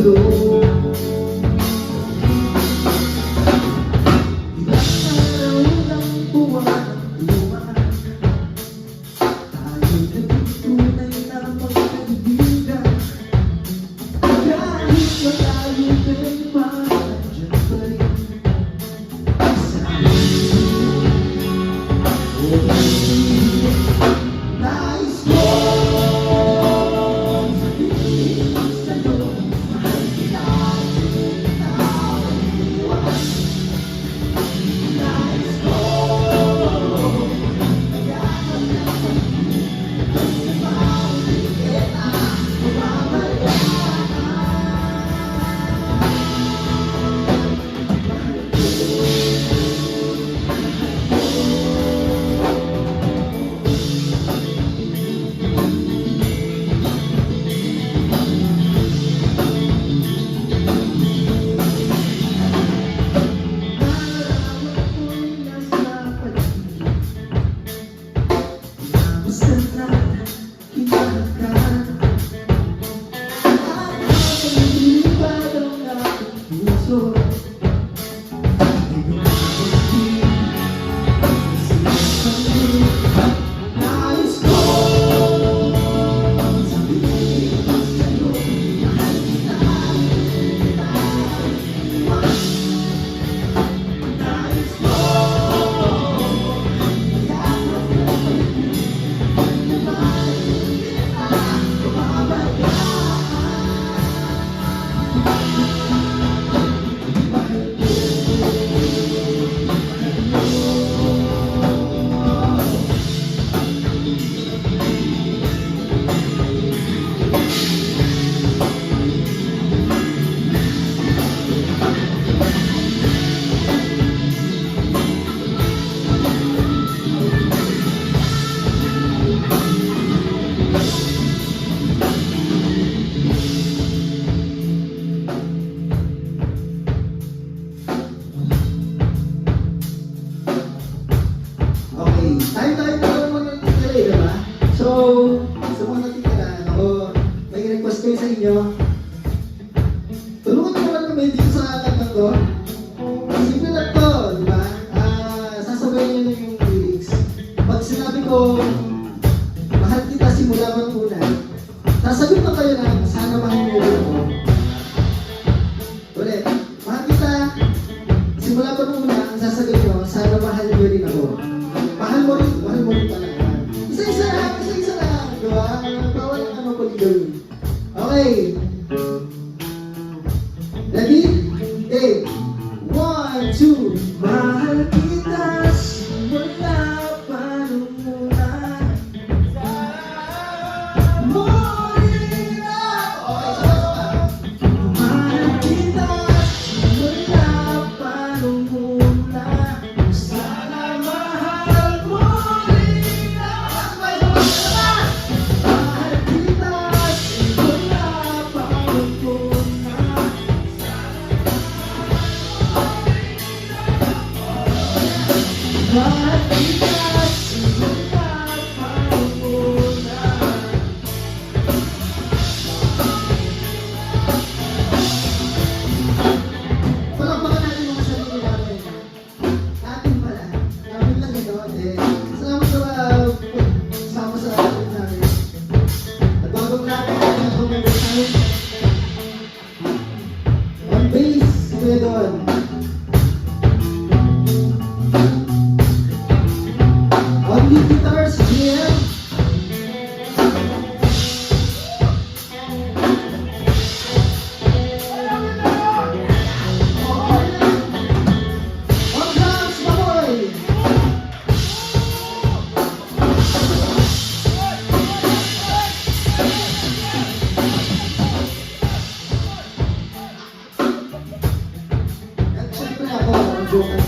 dulo. Ilang araw lang buwan ang lumaan, tayo'y nagtunay na magkaibigan. Kahit malayo kay nandiyan pa rin sa nais ko sabihin sa'yo, mahal kita, ikaw ang iwan. Nais ko maghanap ng pag-ibig, kasi hindi kita mamamayaan. Tayo naman natitira eh, diba? So, sa mga natitira, ako, may request kayo sa inyo. Tulungan nyo naman kami dito sa kantang to. Simple lang to, diba? Sasabayin nyo na yung lyrics. Pag sinabi ko, mahal kita simula bang una, sasagot na kayo na, sana mahal nyo rin ako. Ulit, mahal kita simula bang una, ang sasagot nyo, sana mahal nyo rin ako. Mahal mo rin pala. Isa-isa lang. Diba? Bawal ang ano ko dito. Okay. Ready? Okay. 1, 2. Mahal kita simula pa nung una. Mo rin ako. Okay, mahal kita simula pa nung una. Sana mahal mo rin ako. Mahal kita simula pa nung una. Mahal kita simula pa nung una. Palakpakan natin mga sarili natin. Atin pala. Namin lang ito. Salamat sa sama sa atin namin. At bagong natin ang commander namin. On bass, kuya Don. On lead guitars, GM. On drums, Makoy. At syempre ako, ang vocal